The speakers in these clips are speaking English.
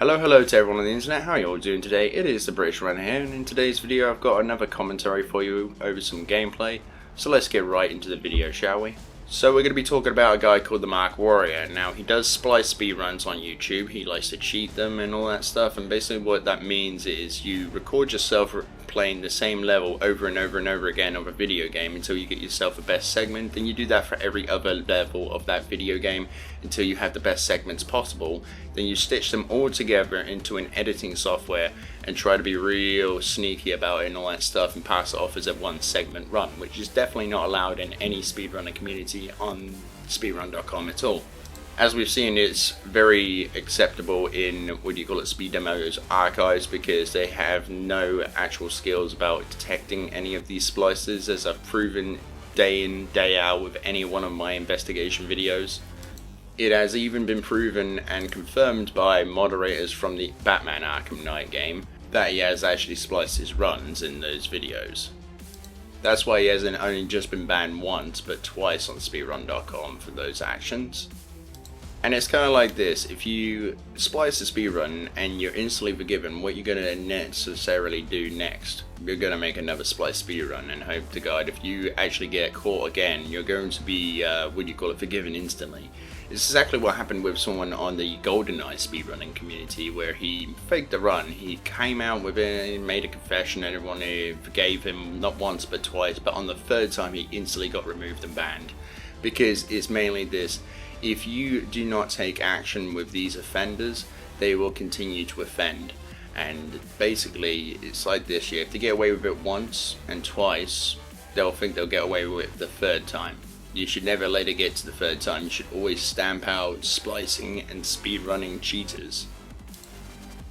Hello to everyone on the internet, how are you all doing today? It is the Speedrunner here, and in today's video I've got another commentary for you over some gameplay. So let's get right into the video, shall we? So we're going to be talking about a guy called the Mark Warrior. Now he does splice speedruns on YouTube, he likes to cheat them and all that stuff, and basically what that means is you record yourself playing the same level over and over and over again of a video game until you get yourself a best segment. Then you do that for every other level of that video game until you have the best segments possible. Then you stitch them all together into an editing software and try to be real sneaky about it and all that stuff and pass it off as a one segment run, which is definitely not allowed in any speedrunner community on speedrun.com at all. As we've seen, it's very acceptable in Speed Demo's archives because they have no actual skills about detecting any of these splices, as I've proven day in, day out with any one of my investigation videos. It has even been proven and confirmed by moderators from the Batman Arkham Knight game that he has actually spliced his runs in those videos. That's why he hasn't only just been banned once but twice on speedrun.com for those actions. And it's kind of like this: if you splice a speedrun and you're instantly forgiven, what you're going to necessarily do next? You're going to make another splice speedrun and hope to God if you actually get caught again, you're going to be, forgiven instantly. It's exactly what happened with someone on the GoldenEye speedrunning community, where he faked the run. He came out with it, made a confession, and everyone forgave him not once but twice, but on the third time he instantly got removed and banned. Because it's mainly this: if you do not take action with these offenders, they will continue to offend. And basically it's like this: you have to get away with it once and twice, they'll think they'll get away with it the third time. You should never let it get to the third time. You should always stamp out splicing and speedrunning cheaters.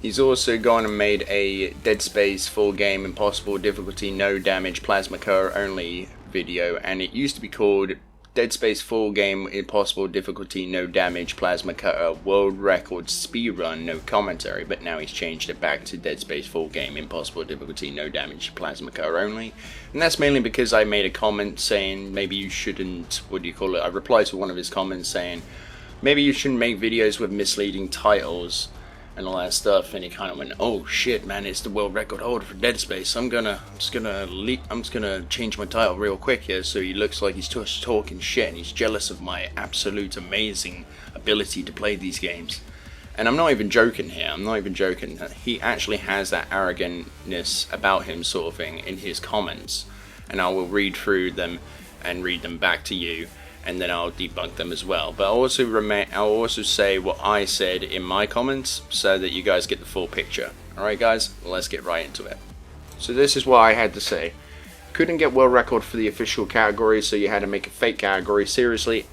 He's also gone and made a Dead Space full game impossible difficulty no damage plasma car only video, and it used to be called Dead Space full game impossible difficulty no damage plasma cutter world record speedrun no commentary, but now he's changed it back to Dead Space full game impossible difficulty no damage plasma cutter only. And that's mainly because I made a comment saying maybe you shouldn't, I replied to one of his comments saying maybe you shouldn't make videos with misleading titles and all that stuff, and he kind of went, "Oh shit, man, it's the world record holder for Dead Space. I'm just gonna change my title real quick here so he looks like he's just talking shit and he's jealous of my absolute amazing ability to play these games." And I'm not even joking here. I'm not even joking. He actually has that arrogantness about him, sort of thing, in his comments, and I will read through them and read them back to you, and then I'll debunk them as well. But I'll also say what I said in my comments so that you guys get the full picture. Alright guys, let's get right into it. So this is what I had to say. Couldn't get world record for the official category, so you had to make a fake category. Seriously,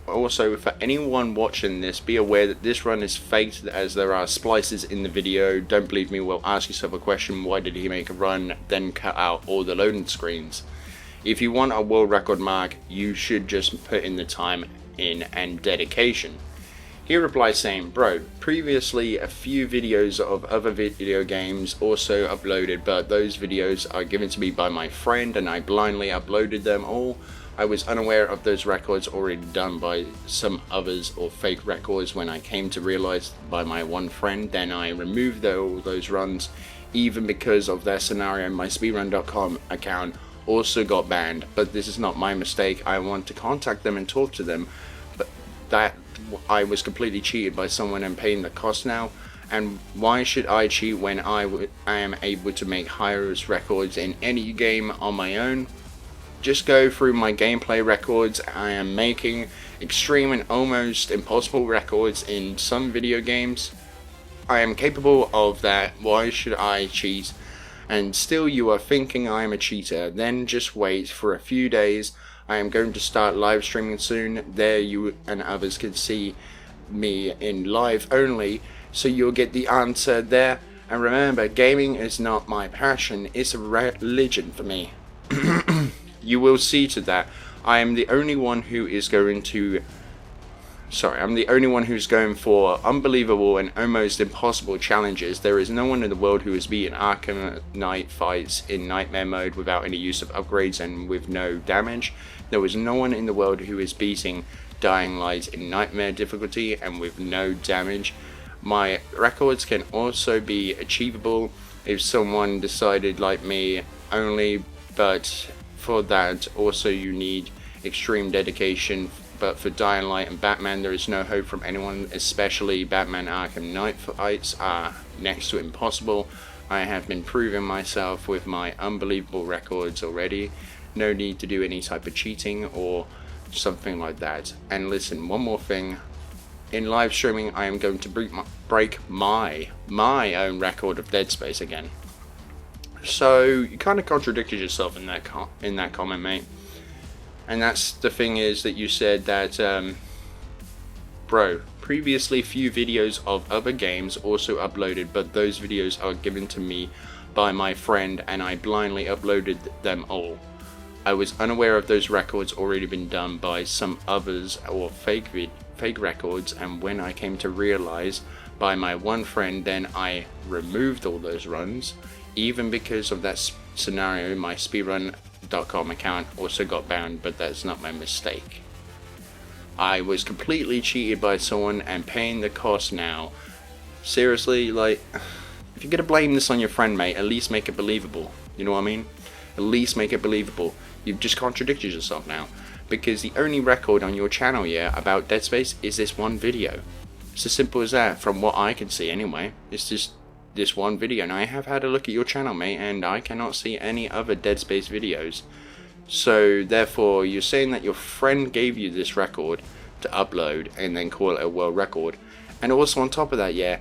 also for anyone watching this, be aware that this run is faked, as there are splices in the video. Don't believe me? Well, ask yourself a question: why did he make a run, then cut out all the loading screens? If you want a world record mark, you should just put in the time in and dedication. He replies saying, "Bro, previously a few videos of other video games also uploaded, but those videos are given to me by my friend and I blindly uploaded them all. I was unaware of those records already done by some others or fake records. When I came to realize by my one friend, then I removed all those runs. Even because of their scenario, my speedrun.com account also got banned, but this is not my mistake. I want to contact them and talk to them, but that I was completely cheated by someone and paying the cost now. And why should I cheat when I am able to make highest records in any game on my own? Just go through my gameplay records. I am making extreme and almost impossible records in some video games. I am capable of that. Why should I cheat? And still you are thinking I am a cheater. Then just wait for a few days. I am going to start live streaming soon. There you and others can see me in live only, so you'll get the answer there. And remember, gaming is not my passion, it's a religion for me." You will see to that. I'm the only one who's going for unbelievable and almost impossible challenges. There is no one in the world who has beaten Arkham Knight fights in Nightmare mode without any use of upgrades and with no damage. There was no one in the world who is beating Dying Light in Nightmare difficulty and with no damage. My records can also be achievable if someone decided like me only, but for that also you need extreme dedication. But for Dying Light and Batman, there is no hope from anyone, especially Batman Arkham Knight fights are next to impossible. I have been proving myself with my unbelievable records already. No need to do any type of cheating or something like that. And listen, one more thing. In live streaming, I am going to break my own record of Dead Space again. So you kind of contradicted yourself in that comment, mate. And that's the thing, is that you said that, bro, previously few videos of other games also uploaded, but those videos are given to me by my friend and I blindly uploaded them all. I was unaware of those records already been done by some others or fake records, and when I came to realize by my one friend, then I removed all those runs. Even because of that scenario, my Speedrun.com account also got banned, but that's not my mistake. I was completely cheated by someone and paying the cost now. Seriously, like, if you're gonna blame this on your friend, mate, at least make it believable. You know what I mean? At least make it believable. You've just contradicted yourself now. Because the only record on your channel, yeah, about Dead Space is this one video. It's as simple as that, from what I can see anyway. It's just this one video, and I have had a look at your channel, mate, and I cannot see any other Dead Space videos. So therefore, you're saying that your friend gave you this record to upload and then call it a world record. And also on top of that, yeah,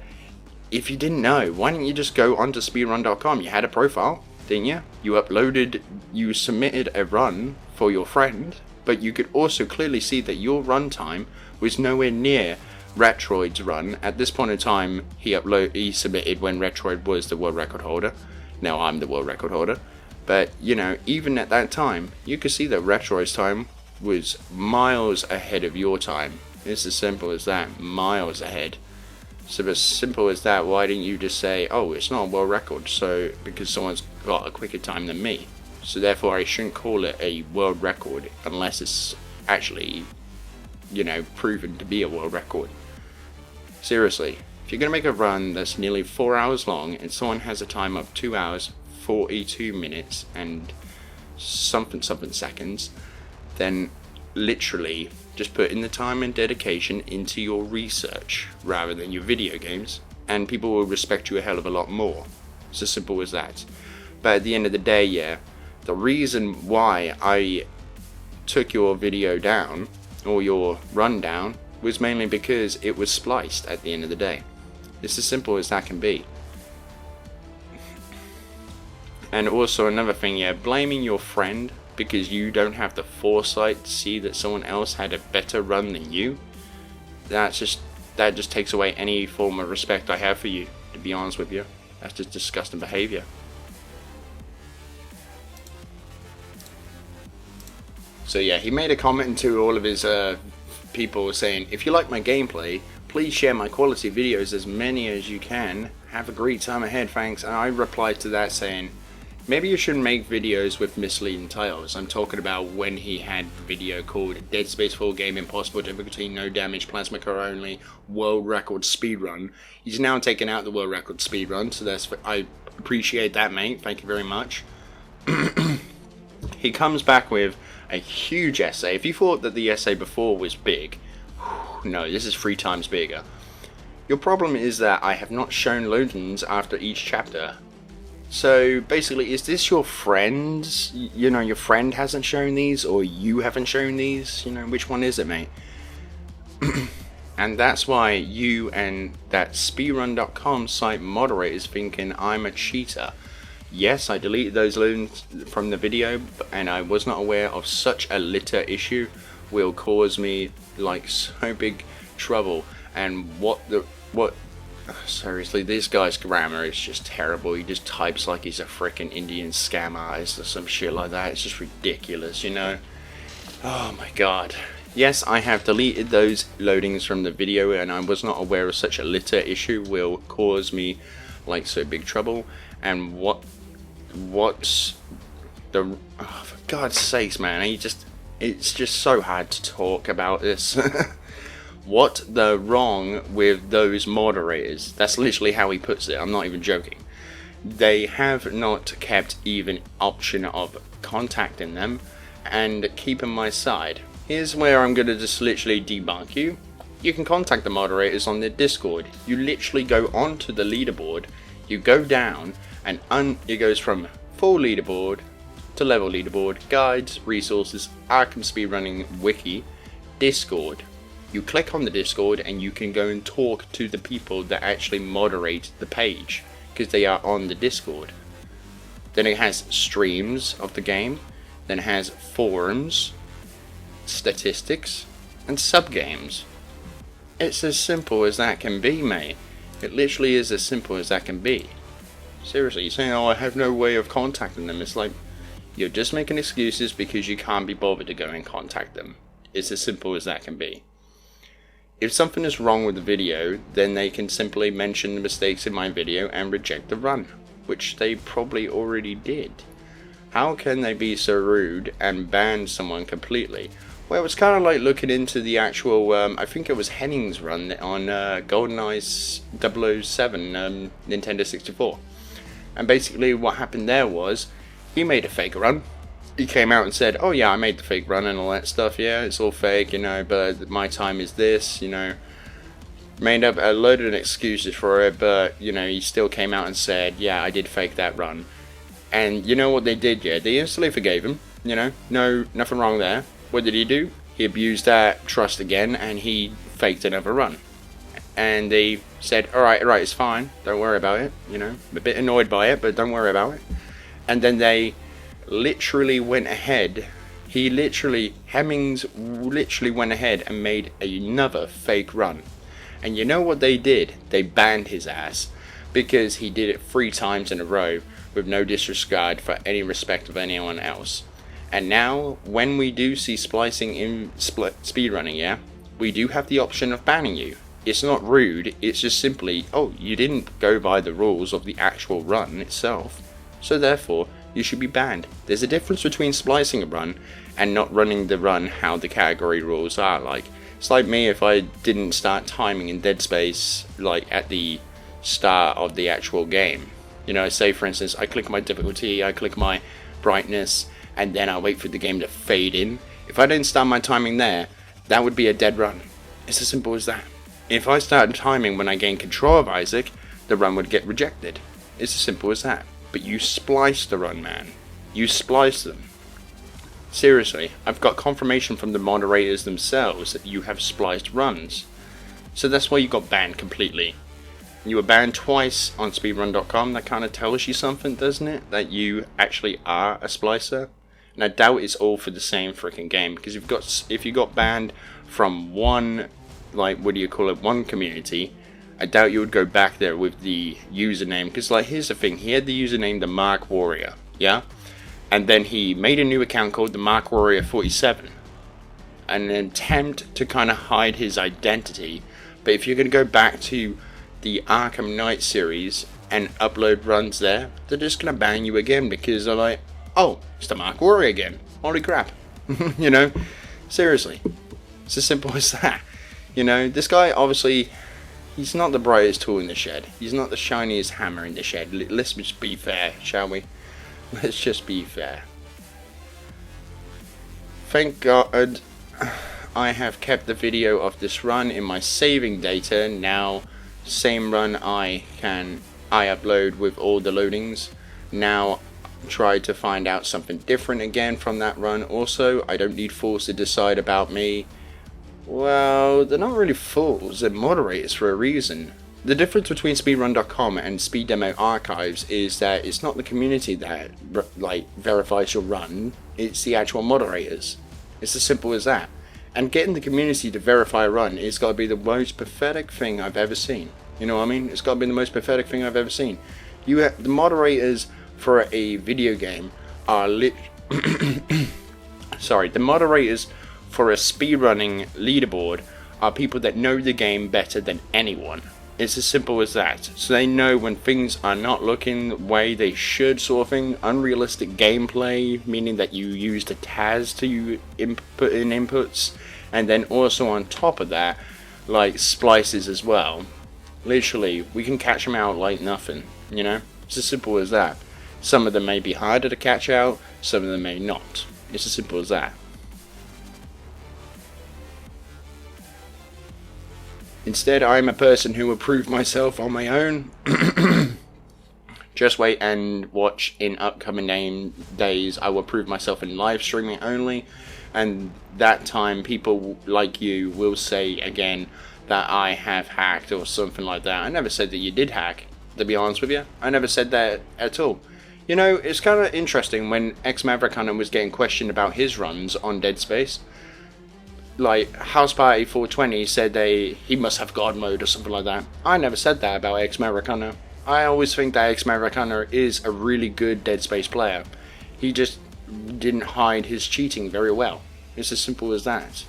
if you didn't know, why didn't you just go onto speedrun.com? You had a profile, didn't you? You submitted a run for your friend, but you could also clearly see that your runtime was nowhere near Retroid's run. At this point in time, he submitted when Retroid was the world record holder. Now I'm the world record holder. But, you know, even at that time, you could see that Retroid's time was miles ahead of your time. It's as simple as that, miles ahead. So as simple as that, why didn't you just say, oh, it's not a world record, so because someone's got a quicker time than me, so therefore I shouldn't call it a world record unless it's actually, you know, proven to be a world record. Seriously, if you're going to make a run that's nearly 4 hours long and someone has a time of 2 hours, 42 minutes and something seconds, then literally just put in the time and dedication into your research rather than your video games, and people will respect you a hell of a lot more. It's as simple as that. But at the end of the day, yeah, the reason why I took your video down, or your run down, was mainly because it was spliced at the end of the day. It's as simple as that can be. And also another thing, yeah, blaming your friend because you don't have the foresight to see that someone else had a better run than you, that just takes away any form of respect I have for you, to be honest with you. That's just disgusting behavior. So yeah, he made a comment to all of his people saying, if you like my gameplay, please share my quality videos, as many as you can. Have a great time ahead, thanks. And I replied to that saying, maybe you shouldn't make videos with misleading titles. I'm talking about when he had a video called Dead Space Full Game, Impossible Difficulty, No Damage, Plasma Core Only, World Record Speedrun. He's now taken out the World Record Speedrun, so I appreciate that, mate. Thank you very much. He comes back with a huge essay. If you thought that the essay before was big, no, this is 3 times bigger. Your problem is that I have not shown loadings after each chapter. So basically, is this your friend's, you know, your friend hasn't shown these, or you haven't shown these? You know, which one is it, mate? And that's why you and that speedrun.com site moderator is thinking I'm a cheater. Yes, I deleted those loadings from the video, and I was not aware of such a litter issue will cause me like so big trouble. And seriously, this guy's grammar is just terrible. He just types like he's a frickin' Indian scam artist or some shit like that. It's just ridiculous, you know? Oh my god. Yes, I have deleted those loadings from the video, and I was not aware of such a litter issue will cause me like so big trouble. And what's the... Oh, for God's sakes, man, it's just so hard to talk about this. What the wrong with those moderators? That's literally how he puts it. I'm not even joking. They have not kept even option of contacting them and keeping my side. Here's where I'm going to just literally debunk you. You can contact the moderators on their Discord. You literally go onto the leaderboard, you go down, and it goes from full leaderboard to level leaderboard, guides, resources, Arkham Speedrunning Wiki, Discord. You click on the Discord and you can go and talk to the people that actually moderate the page, because they are on the Discord. Then it has streams of the game, then it has forums, statistics, and subgames. It's as simple as that can be, mate. It literally is as simple as that can be. Seriously, you're saying, oh, I have no way of contacting them. It's like, you're just making excuses because you can't be bothered to go and contact them. It's as simple as that can be. If something is wrong with the video, then they can simply mention the mistakes in my video and reject the run, which they probably already did. How can they be so rude and ban someone completely? Well, it's kind of like looking into the actual, I think it was Henning's run on GoldenEye 007 Nintendo 64. And basically what happened there was, he made a fake run. He came out and said, oh yeah, I made the fake run and all that stuff, yeah, it's all fake, you know, but my time is this, you know. Made up a load of excuses for it, but, you know, he still came out and said, yeah, I did fake that run. And you know what they did, yeah? They instantly forgave him, you know, no, nothing wrong there. What did he do? He abused that trust again and he faked another run. And they said, alright, it's fine, don't worry about it, you know, I'm a bit annoyed by it, but don't worry about it. And then they literally went ahead, Hemmings literally went ahead and made another fake run. And you know what they did? They banned his ass because he did it 3 times in a row with no disregard for any respect of anyone else. And now, when we do see splicing in speedrunning, yeah, we do have the option of banning you. It's not rude, it's just simply, oh, you didn't go by the rules of the actual run itself, so therefore, you should be banned. There's a difference between splicing a run and not running the run how the category rules are. Like, it's like me if I didn't start timing in Dead Space, like, at the start of the actual game. You know, say for instance, I click my difficulty, I click my brightness, and then I wait for the game to fade in. If I didn't start my timing there, that would be a dead run. It's as simple as that. If I started timing when I gain control of Isaac, the run would get rejected. It's as simple as that. But you spliced the run, man. You spliced them. Seriously, I've got confirmation from the moderators themselves that you have spliced runs. So that's why you got banned completely. You were banned twice on speedrun.com. That kind of tells you something, doesn't it? That you actually are a splicer. And I doubt it's all for the same freaking game, because if you got banned from one, like, what do you call it, one community, I doubt you would go back there with the username, because, like, here's the thing, he had the username the Mark Warrior, yeah? And then he made a new account called the Mark Warrior 47, an attempt to kind of hide his identity. But if you're going to go back to the Arkham Knight series and upload runs there, they're just going to ban you again, because they're like, oh, it's the Mark Warrior again. Holy crap. You know, seriously. It's as simple as that. You know, this guy, obviously, he's not the brightest tool in the shed. He's not the shiniest hammer in the shed. Let's just be fair, shall we? Let's just be fair. Thank God I have kept the video of this run in my saving data. Now, same run I upload with all the loadings. Now, try to find out something different again from that run. Also, I don't need fools to decide about me. Well, they're not really fools, they're moderators for a reason. The difference between speedrun.com and Speed Demo Archives is that it's not the community that, like, verifies your run, it's the actual moderators. It's as simple as that. And getting the community to verify a run is got to be the most pathetic thing I've ever seen. You know what I mean? It's got to be the most pathetic thing I've ever seen. The moderators for a video game are the moderators for a speedrunning leaderboard are people that know the game better than anyone. It's as simple as that. So they know when things are not looking the way they should, sort of thing. Unrealistic gameplay, meaning that you use the TAS to input in inputs, and then also on top of that, like splices as well. Literally, we can catch them out like nothing, you know? It's as simple as that. Some of them may be harder to catch out, some of them may not. It's as simple as that. Instead, I'm a person who will prove myself on my own. Just wait and watch in upcoming days. I will prove myself in live streaming only. And that time, people like you will say again that I have hacked or something like that. I never said that you did hack, to be honest with you. I never said that at all. You know, it's kind of interesting when Maverick was getting questioned about his runs on Dead Space. Like, House Party 420 said he must have God mode or something like that. I never said that about Maverick. I always think that Maverick is a really good Dead Space player. He just didn't hide his cheating very well. It's as simple as that.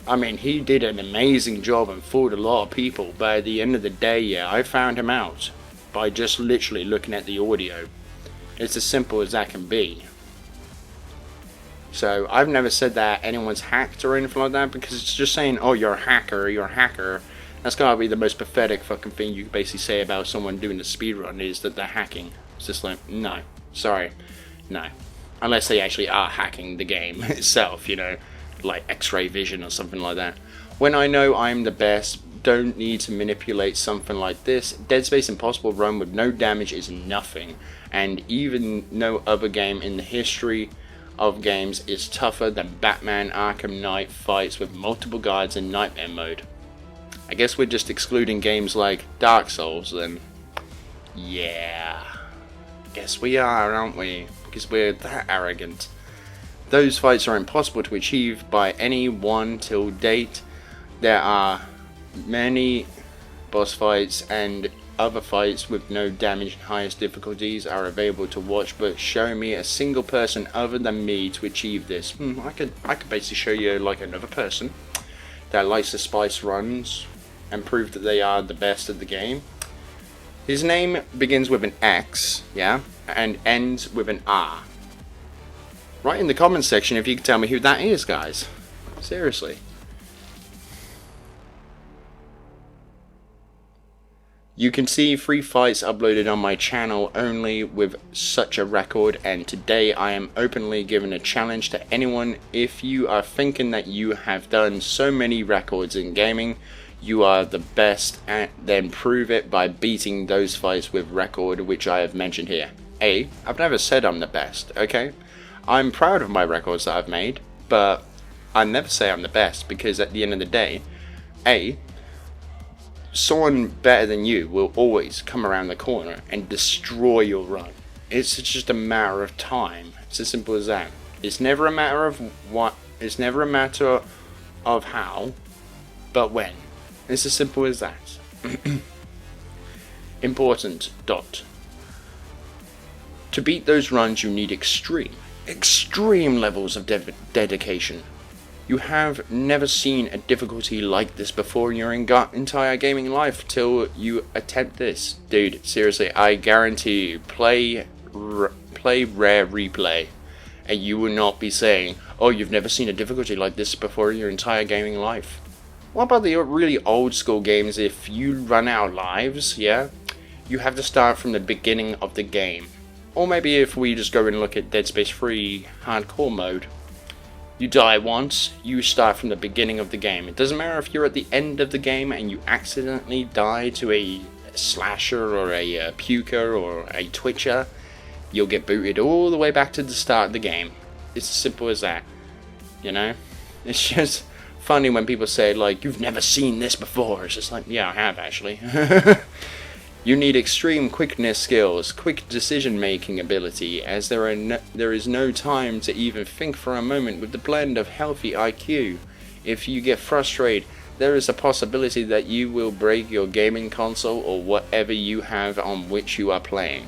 I mean, he did an amazing job and fooled a lot of people, but at the end of the day, yeah, I found him out by just literally looking at the audio. It's as simple as that can be. So, I've never said that anyone's hacked or anything like that, because it's just saying, oh, you're a hacker. That's gotta be the most pathetic fucking thing you can basically say about someone doing a speedrun, is that they're hacking. It's just like, no, sorry, no. Unless they actually are hacking the game itself, you know, like X-ray vision or something like that. When I know I'm the best, don't need to manipulate something like this. Dead Space Impossible run with no damage is nothing, and even no other game in the history of games is tougher than Batman Arkham Knight fights with multiple guards in Nightmare mode. I guess we're just excluding games like Dark Souls then. Yeah, guess we are, aren't we? Because we're that arrogant. Those fights are impossible to achieve by anyone till date. There are many boss fights and other fights with no damage and highest difficulties are available to watch, but show me a single person other than me to achieve this. I could basically show you like another person that likes to spice runs and prove that they are the best at the game. His name begins with an X, yeah, and ends with an R. Write in the comments section if you can tell me who that is, guys. Seriously. You can see 3 fights uploaded on my channel only with such a record, and today I am openly giving a challenge to anyone. If you are thinking that you have done so many records in gaming, you are the best, and then prove it by beating those fights with record which I have mentioned here. I've never said I'm the best, okay? I'm proud of my records that I've made, but I never say I'm the best, because at the end of the day, someone better than you will always come around the corner and destroy your run. It's just a matter of time. It's as simple as that. It's never a matter of what, it's never a matter of how, but when. It's as simple as that. Important. To beat those runs you need extreme levels of dedication. You have never seen a difficulty like this before in your entire gaming life till you attempt this. Dude, seriously, I guarantee you, play Rare Replay, and you will not be saying, oh, you've never seen a difficulty like this before in your entire gaming life. What about the really old school games? If you run out of lives, yeah, you have to start from the beginning of the game. Or maybe if we just go and look at Dead Space 3 hardcore mode. You die once, you start from the beginning of the game. It doesn't matter if you're at the end of the game and you accidentally die to a slasher or a puker or a twitcher, you'll get booted all the way back to the start of the game. It's as simple as that, you know? It's just funny when people say, like, you've never seen this before. It's just like, yeah, I have actually. You need extreme quickness skills, quick decision-making ability, as there is no time to even think for a moment with the blend of healthy IQ. If you get frustrated, there is a possibility that you will break your gaming console or whatever you have on which you are playing.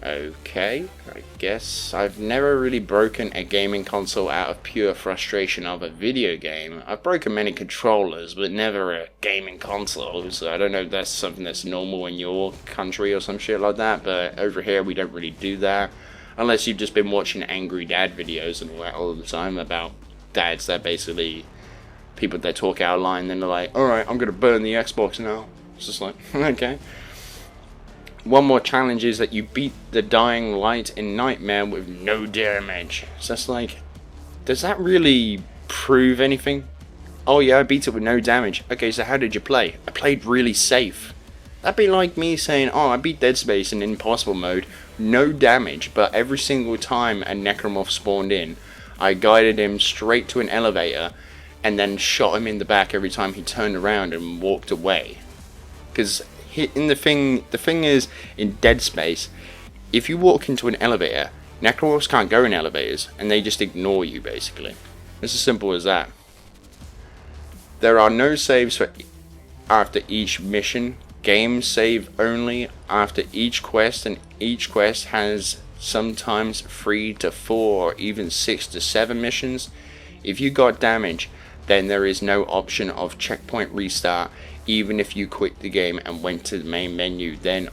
Okay, I guess I've never really broken a gaming console out of pure frustration of a video game. I've broken many controllers, but never a gaming console, so I don't know if that's something that's normal in your country or some shit like that, but over here we don't really do that. Unless you've just been watching Angry Dad videos and all that all the time about dads that basically people that talk out of line, then they're like, alright, I'm gonna burn the Xbox now. It's just like, okay. One more challenge is that you beat the dying light in Nightmare with no damage. So that's like, does that really prove anything? Oh yeah, I beat it with no damage. Okay, so how did you play? I played really safe. That'd be like me saying, oh, I beat Dead Space in Impossible mode, no damage, but every single time a necromorph spawned in, I guided him straight to an elevator and then shot him in the back every time he turned around and walked away. Because the thing is, in Dead Space, if you walk into an elevator, necromorphs can't go in elevators, and they just ignore you, basically. It's as simple as that. There are no saves for after each mission. Games save only after each quest, and each quest has sometimes 3 to 4 or even 6 to 7 missions. If you got damage, then there is no option of checkpoint restart, even if you quit the game and went to the main menu. Then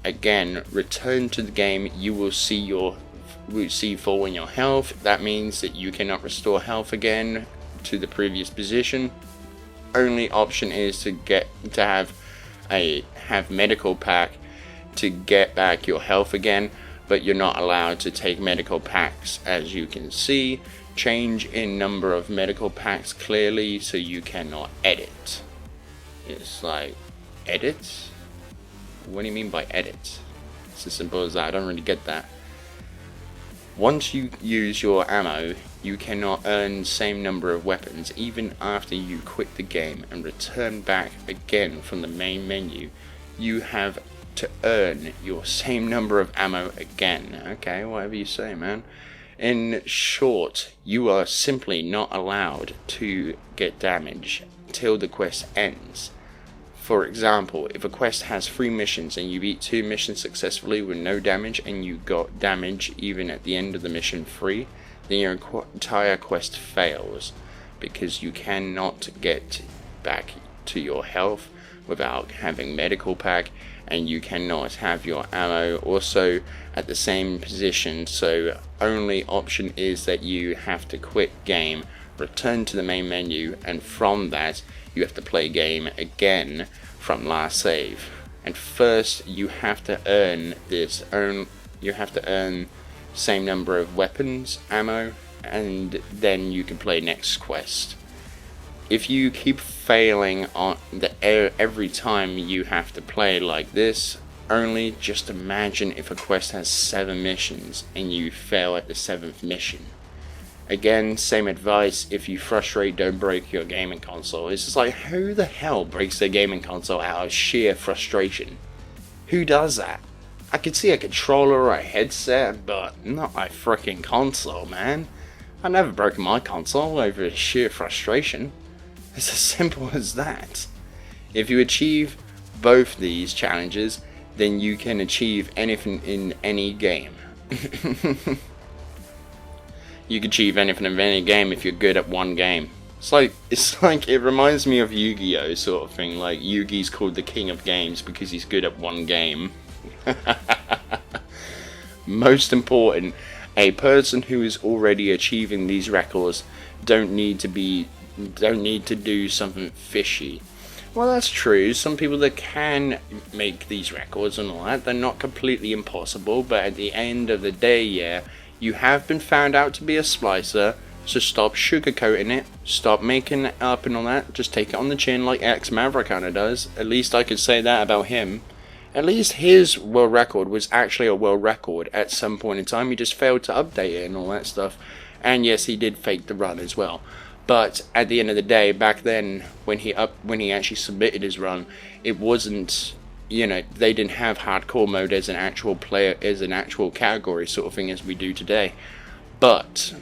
again, return to the game, you will see fall in your health. That means that you cannot restore health again to the previous position. Only option is to have medical pack to get back your health again, but you're not allowed to take medical packs, as you can see. Change in number of medical packs clearly, so you cannot edit. It's like, edit? What do you mean by edit? It's as simple as that. I don't really get that. Once you use your ammo, you cannot earn same number of weapons even after you quit the game and return back again from the main menu. You have to earn your same number of ammo again. Okay, whatever you say, man. In short, you are simply not allowed to get damage till the quest ends. For example, if a quest has 3 missions and you beat 2 missions successfully with no damage, and you got damage even at the end of the mission 3, then your entire quest fails, because you cannot get back to your health without having medical pack, and you cannot have your ammo also at the same position. So only option is that you have to quit game, return to the main menu, and from that you have to play game again from last save. And first you have to earn same number of weapons, ammo, and then you can play next quest. If you keep failing on every time you have to play like this, only just imagine if a quest has 7 missions and you fail at the 7th mission. Again, same advice, if you frustrate, don't break your gaming console. It's just like, who the hell breaks their gaming console out of sheer frustration? Who does that? I could see a controller or a headset, but not a freaking console, man. I've never broken my console over sheer frustration. It's as simple as that. If you achieve both these challenges, then you can achieve anything in any game. You can achieve anything in any game if you're good at one game. It's like it reminds me of Yu-Gi-Oh sort of thing. Like, Yugi's called the king of games because he's good at one game. Most important, a person who is already achieving these records don't need to do something fishy. Well, that's true. Some people that can make these records and all that, they're not completely impossible, but at the end of the day, yeah, you have been found out to be a splicer, so stop sugarcoating it, stop making it up and all that, just take it on the chin like X-Maverick kinda does. At least I could say that about him. At least his world record was actually a world record at some point in time. He just failed to update it and all that stuff. And yes, he did fake the run as well. But at the end of the day, back then, when he actually submitted his run, it wasn't, you know, they didn't have hardcore mode as an actual player, as an actual category sort of thing as we do today. But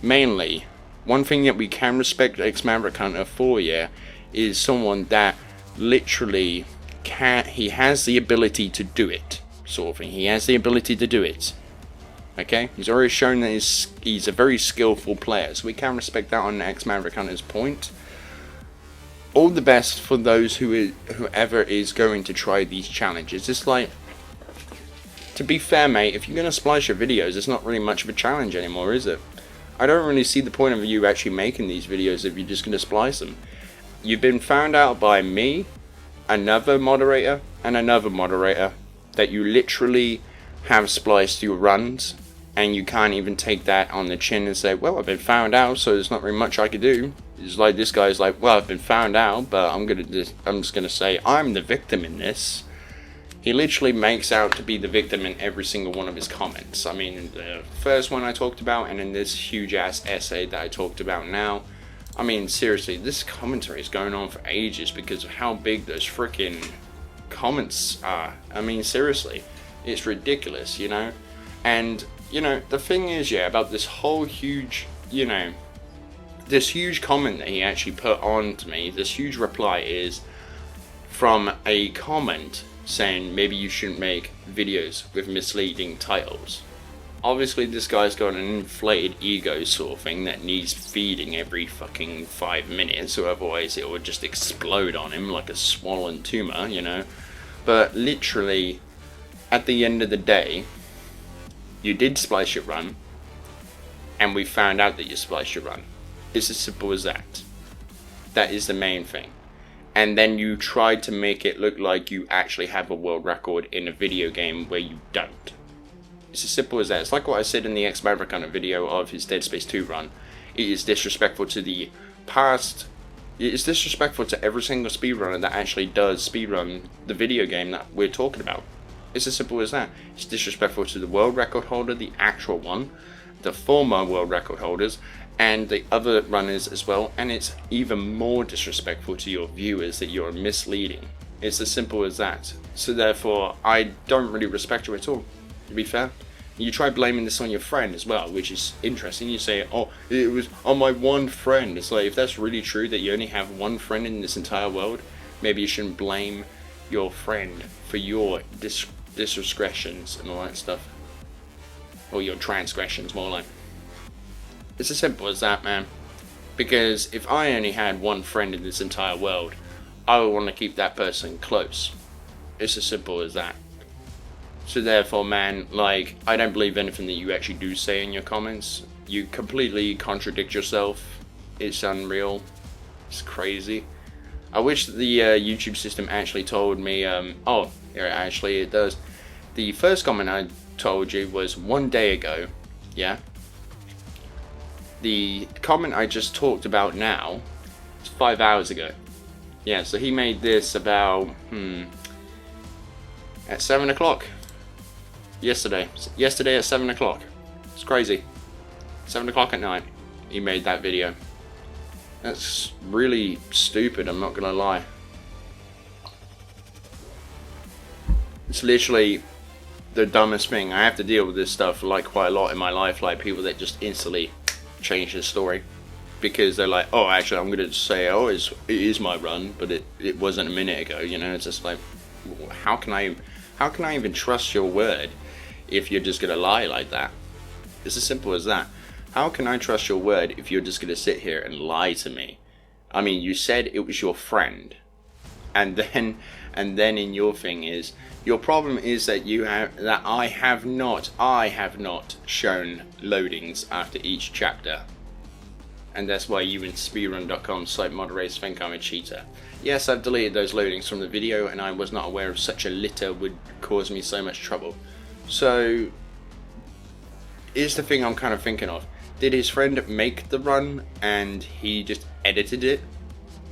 mainly, one thing that we can respect X-Maverick Hunter for, yeah, is someone that literally he has the ability to do it, sort of thing. He has the ability to do it. Okay, he's already shown that he's a very skillful player, so we can respect that on X-Maverick Hunter's point. All the best for those whoever is going to try these challenges. It's like, to be fair, mate, if you're going to splice your videos, it's not really much of a challenge anymore, is it? I don't really see the point of you actually making these videos if you're just going to splice them. You've been found out by me, another moderator, and another moderator that you literally have spliced your runs, and you can't even take that on the chin and say, well, I've been found out, so there's not very much I could do. It's like this guy's like, well, I've been found out, but I'm just gonna say I'm the victim in this. He literally makes out to be the victim in every single one of his comments. I mean, in the first one I talked about, and in this huge ass essay that I talked about now. I mean, seriously, this commentary is going on for ages because of how big those freaking comments are. I mean, seriously, it's ridiculous, you know. And you know, the thing is, yeah, about this whole huge, you know, this huge comment that he actually put on to me, this huge reply is from a comment saying maybe you shouldn't make videos with misleading titles. Obviously this guy's got an inflated ego sort of thing that needs feeding every fucking 5 minutes, or otherwise it would just explode on him like a swollen tumor, you know. But literally, at the end of the day, you did splice your run, and we found out that you spliced your run. It's as simple as that. That is the main thing. And then you tried to make it look like you actually have a world record in a video game where you don't. It's as simple as that. It's like what I said in the X-Maverick on a video of his Dead Space 2 run. It is disrespectful to the past. It is disrespectful to every single speedrunner that actually does speedrun the video game that we're talking about. It's as simple as that. It's disrespectful to the world record holder, the actual one, the former world record holders, and the other runners as well, and it's even more disrespectful to your viewers that you're misleading. It's as simple as that. So therefore, I don't really respect you at all, to be fair. You try blaming this on your friend as well, which is interesting. You say, oh, it was on my one friend. It's like, if that's really true that you only have one friend in this entire world, maybe you shouldn't blame your friend for your discretions and all that stuff. Or your transgressions, more like. It's as simple as that, man. Because if I only had one friend in this entire world, I would want to keep that person close. It's as simple as that. So therefore, man, like, I don't believe anything that you actually do say in your comments. You completely contradict yourself. It's unreal. It's crazy. I wish the YouTube system actually told me, oh, here actually it does. The first comment I told you was 1 day ago, yeah? The comment I just talked about now is 5 hours ago. Yeah, so he made this about, at 7 o'clock. Yesterday at 7 o'clock. It's crazy. 7 o'clock at night, he made that video. That's really stupid, I'm not gonna lie. It's literally the dumbest thing. I have to deal with this stuff like quite a lot in my life, like people that just instantly change the story because they're like, oh, actually I'm gonna say, oh, it is my run, but it wasn't a minute ago, you know. It's just like, how can I even trust your word if you're just gonna lie like that? It's as simple as that. How can I trust your word if you're just gonna sit here and lie to me? I mean, you said it was your friend, and then in your thing is, your problem is that I have not shown loadings after each chapter. And that's why you and Speedrun.com site moderators think I'm a cheater. Yes, I've deleted those loadings from the video, and I was not aware of such a litter would cause me so much trouble. So, here's the thing I'm kind of thinking of. Did his friend make the run and he just edited it?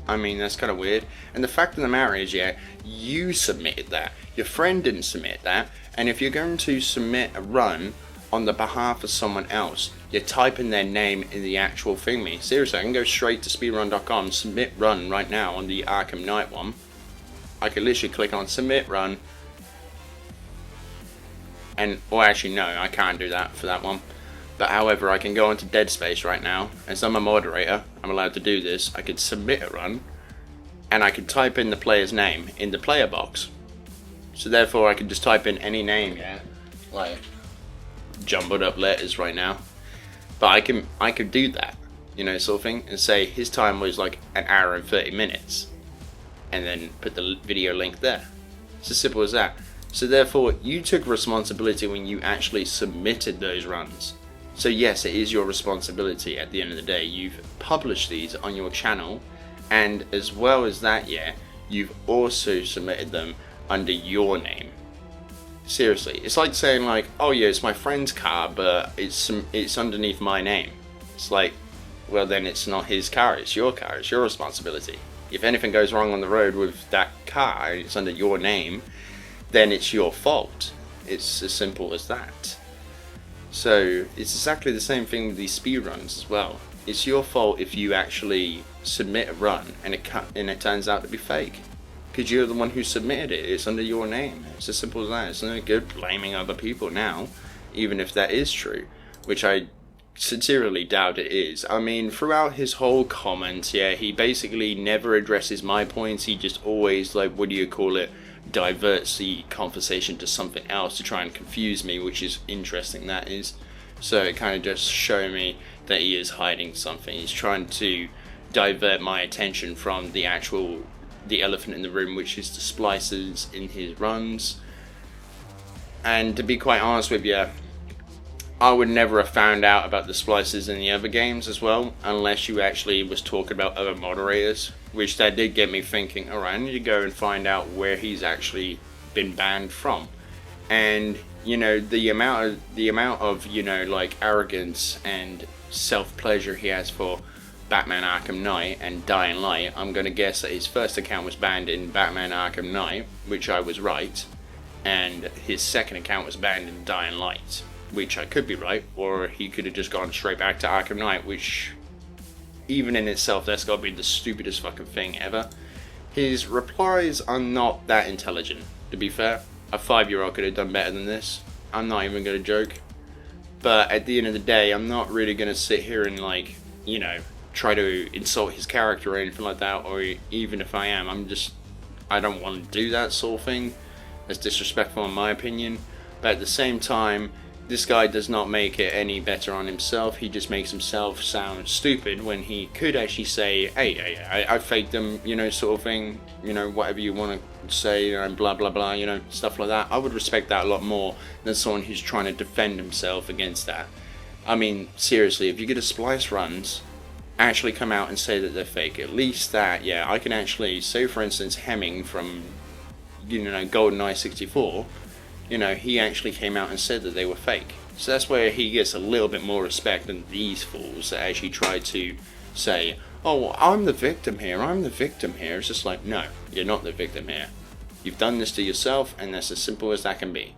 I mean, that's kind of weird. And the fact of the matter is, yeah, you submitted that. Your friend didn't submit that. And if you're going to submit a run on the behalf of someone else, you type in their name in the actual thingy. Seriously, I can go straight to speedrun.com, submit run right now on the Arkham Knight one. I could literally click on submit run. And, or actually no, I can't do that for that one. But however, I can go into Dead Space right now. As I'm a moderator, I'm allowed to do this. I could submit a run, and I could type in the player's name in the player box. So therefore, I could just type in any name, yeah, like jumbled up letters right now. But I could do that, you know, sort of thing, and say his time was like 1 hour and 30 minutes, and then put the video link there. It's as simple as that. So therefore, you took responsibility when you actually submitted those runs. So yes, it is your responsibility at the end of the day. You've published these on your channel, and as well as that, yeah, you've also submitted them under your name. Seriously, it's like saying like, oh yeah, it's my friend's car, but it's underneath my name. It's like, well then it's not his car, it's your car, it's your responsibility. If anything goes wrong on the road with that car and it's under your name, then it's your fault. It's as simple as that. So it's exactly the same thing with these speedruns as well. It's your fault if you actually submit a run and it turns out to be fake, because you're the one who submitted it. It's under your name. It's as simple as that. It's no good blaming other people now, even if that is true, which I sincerely doubt it is. I mean, throughout his whole comments, yeah, he basically never addresses my points. He just always, like, what do you call it, diverts the conversation to something else to try and confuse me, which is interesting, that is. So it kind of just shows me that he is hiding something. He's trying to divert my attention from the elephant in the room, which is the splices in his runs. And to be quite honest with you, I would never have found out about the splices in the other games as well, unless you actually was talking about other moderators, which that did get me thinking, alright, I need to go and find out where he's actually been banned from. And, you know, the amount of, you know, like, arrogance and self-pleasure he has for Batman Arkham Knight and Dying Light, I'm going to guess that his first account was banned in Batman Arkham Knight, which I was right, and his second account was banned in Dying Light, which I could be right, or he could have just gone straight back to Arkham Knight, which, even in itself, that's got to be the stupidest fucking thing ever. His replies are not that intelligent, to be fair. A 5-year-old could have done better than this. I'm not even going to joke. But at the end of the day, I'm not really going to sit here and, like, you know, try to insult his character or anything like that, or even if I am, I don't want to do that sort of thing. That's disrespectful in my opinion. But at the same time, this guy does not make it any better on himself. He just makes himself sound stupid when he could actually say, hey, I faked them, you know, sort of thing, you know, whatever you want to say, and blah blah blah, you know, stuff like that. I would respect that a lot more than someone who's trying to defend himself against that. I mean, seriously, if you get a splice runs, actually come out and say that they're fake. At least that, yeah, I can actually say, for instance, Hemming from, you know, GoldenEye 64, you know, he actually came out and said that they were fake. So that's where he gets a little bit more respect than these fools that actually try to say, oh, well, I'm the victim here, I'm the victim here. It's just like, no, you're not the victim here. You've done this to yourself, and that's as simple as that can be.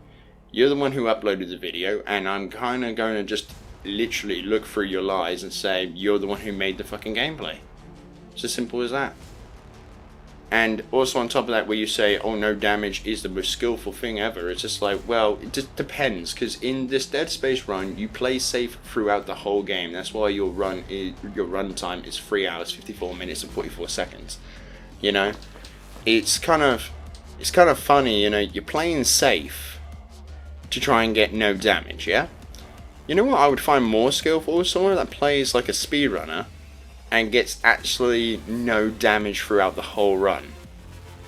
You're the one who uploaded the video, and I'm kind of going to just literally look through your lies and say you're the one who made the fucking gameplay. It's as simple as that. And also on top of that, where you say, oh, no damage is the most skillful thing ever, it's just like, well, it just depends, because in this Dead Space run, you play safe throughout the whole game. That's why your run time is 3 hours, 54 minutes and 44 seconds. You know, it's kind of funny, you know, you're playing safe to try and get no damage, yeah? You know what I would find more skillful? Someone that plays like a speedrunner and gets actually no damage throughout the whole run.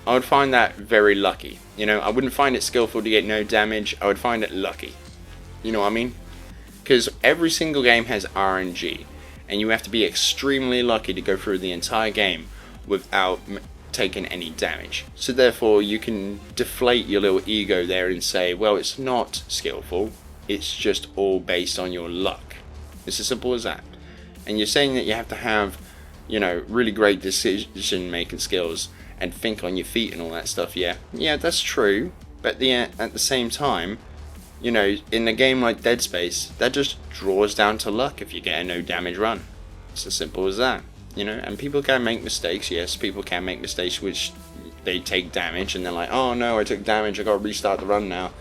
I would find that very lucky. You know, I wouldn't find it skillful to get no damage, I would find it lucky. You know what I mean? Because every single game has RNG, and you have to be extremely lucky to go through the entire game without taking any damage. So therefore you can deflate your little ego there and say, well, it's not skillful, it's just all based on your luck. It's as simple as that. And you're saying that you have to have, you know, really great decision making skills and think on your feet and all that stuff. Yeah, that's true. But at the same time, you know, in a game like Dead Space, that just draws down to luck if you get a no damage run. It's as simple as that. You know, and people can make mistakes. Yes, people can make mistakes which they take damage and they're like, oh no, I took damage, I gotta restart the run now.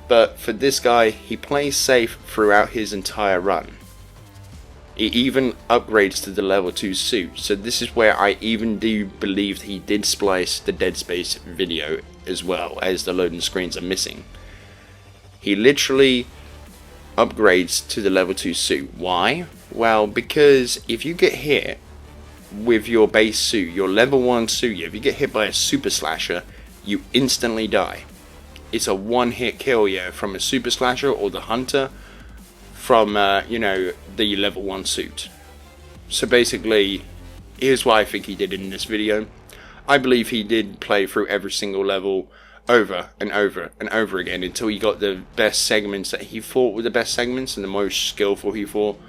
But for this guy, he plays safe throughout his entire run. He even upgrades to the level 2 suit. So this is where I even do believe he did splice the Dead Space video as well, as the loading screens are missing. He literally upgrades to the level 2 suit. Why? Well, because if you get hit with your base suit, your level 1 suit, if you get hit by a super slasher, you instantly die. It's a one-hit kill, yeah, from a super slasher or the hunter. from you know, the level 1 suit. So basically, here's what I think he did in this video. I believe he did play through every single level over and over and over again until he got the best segments that he thought were the best segments and the most skillful he thought,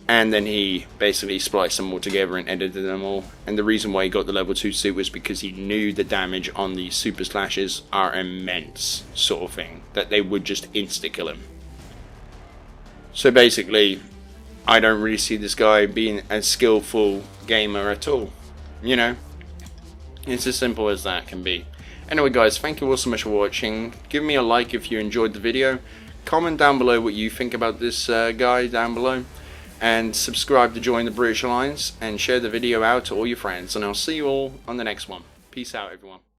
and then he basically spliced them all together and edited them all. And the reason why he got the level 2 suit was because he knew the damage on these super slashes are immense, sort of thing, that they would just insta kill him. So basically, I don't really see this guy being a skillful gamer at all, you know. It's as simple as that can be. Anyway guys, thank you all so much for watching. Give me a like if you enjoyed the video. Comment down below what you think about this guy down below. And subscribe to join the British Alliance. And share the video out to all your friends. And I'll see you all on the next one. Peace out everyone.